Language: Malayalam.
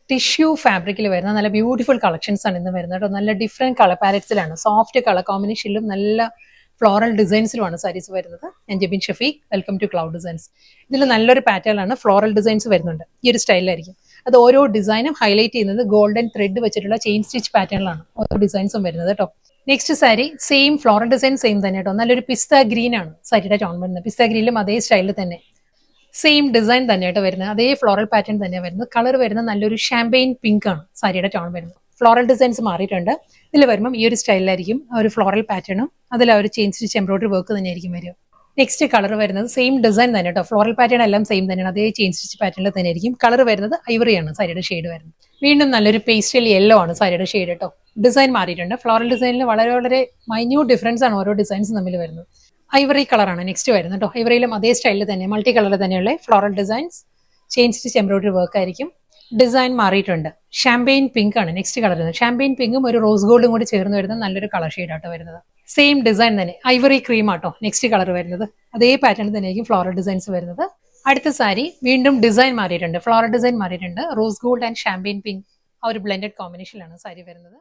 ടിഷ്യൂ ഫാബ്രിക്കിൽ വരുന്ന നല്ല ബ്യൂട്ടിഫുൾ കളക്ഷൻസ് ആണ് ഇന്ന് വരുന്നത് കേട്ടോ. നല്ല ഡിഫറെന്റ് കളർ പാലറ്റ്സിലാണ്, സോഫ്റ്റ് കളർ കോമ്പിനേഷനിലും നല്ല ഫ്ലോറൽ ഡിസൈൻസിലുമാണ് സാരീസ് വരുന്നത്. ഞാൻ Jebin Shafeeq, welcome to Cloud Designs. ഇതിൽ നല്ലൊരു പാറ്റേൺ ആണ്, ഫ്ലോറൽ ഡിസൈൻസ് വരുന്നുണ്ട്. ഈ ഒരു സ്റ്റൈലിലായിരിക്കും അത് ഓരോ ഡിസൈനും ഹൈലൈറ്റ് ചെയ്യുന്നത് ഗോൾഡൻ ത്രെഡ് വെച്ചിട്ടുള്ള ചെയിൻ സ്റ്റിച്ച് പാറ്റേണിലാണ് ഓരോ ഡിസൈൻസും വരുന്നത് കേട്ടോ. Next sari same floral design same തന്നെ കേട്ടോ. നല്ലൊരു പിസ്ത ഗ്രീൻ ആണ് സാരിയുടെ ടോൺ വരുന്നത്. പിസ്ത ഗ്രീനിലും അതേ സ്റ്റൈലിൽ തന്നെ സെയിം ഡിസൈൻ തന്നെയായിട്ട് വരുന്നത്, അതേ ഫ്ലോറൽ പാറ്റേൺ തന്നെയാണ് വരുന്നത്. കളർ വരുന്നത് നല്ലൊരു ഷാമ്പെയിൻ പിങ്ക് ആണ് സാരിയുടെ ടോൺ വരുന്നത്. ഫ്ലോറൽ ഡിസൈൻസ് മാറിയിട്ടുണ്ട്. ഇതിൽ വരുമ്പം ഈ ഒരു സ്റ്റൈലിലായിരിക്കും ഒരു ഫ്ലോറൽ പാറ്റേണും അതിൽ ഒരു ചെയിൻ സ്റ്റിച്ച് എംബ്രോയിഡറി വർക്ക് തന്നെയായിരിക്കും വരിക. നെക്സ്റ്റ് കളർ വരുന്നത് സെയിം ഡിസൈൻ തന്നെ കേട്ടോ. ഫ്ലോറൽ പാറ്റേൺ എല്ലാം സെയിം തന്നെയാണ്, അതേ ചെയിൻ സ്റ്റിച്ച് പാറ്റേണിൽ തന്നെ ആയിരിക്കും. കളർ വരുന്നത് ഐവറിയാണ് സാരിയുടെ ഷെയ്ഡ് വരുന്നത്. വീണ്ടും നല്ലൊരു പേസ്റ്റൽ യെല്ലോ ആണ് സാരിയുടെ ഷെയ്ഡ് കേട്ടോ. ഡിസൈൻ മാറിയിട്ടുണ്ട്. ഫ്ലോറൽ ഡിസൈനിൽ വളരെ വളരെ മൈന്യൂട്ട് ഡിഫറൻസ് ആണ് ഓരോ ഡിസൈൻസും തമ്മിൽ വരുന്നത്. ഐവറി കളറാണ് നെക്സ്റ്റ് വരുന്നത് കേട്ടോ. ഐവറിയിലും അതേ സ്റ്റൈലിൽ തന്നെ മൾട്ടി കളർ തന്നെയുള്ള floral designs, chain stitch embroidery work ആയിരിക്കും. ഡിസൈൻ മാറിയിട്ടുണ്ട്. ഷാമ്പെയിൻ പിങ്ക് ആണ് നെക്സ്റ്റ് കളർ വരുന്നത്. ഷാമ്പെയിൻ പിങ്കും ഒരു റോസ് ഗോൾഡും കൂടി ചേർന്ന് വരുന്ന നല്ലൊരു കളർ ഷെയ്ഡാട്ടോ വരുന്നത്. സെയിം ഡിസൈൻ തന്നെ, ഐവറി ക്രീം ആട്ടോ നെക്സ്റ്റ് കളർ വരുന്നത്. അതേ പാറ്റേണിൽ തന്നെയായിരിക്കും ഫ്ലോറൽ ഡിസൈൻസ് വരുന്നത്. അടുത്ത സാരി വീണ്ടും ഡിസൈൻ മാറിയിട്ടുണ്ട്, ഫ്ലോറൽ ഡിസൈൻ മാറിയിട്ടുണ്ട്. Rose gold and champagne pink ആ ഒരു ബ്ലെൻഡഡ് കോമ്പിനേഷനിലാണ് സാരി വരുന്നത്.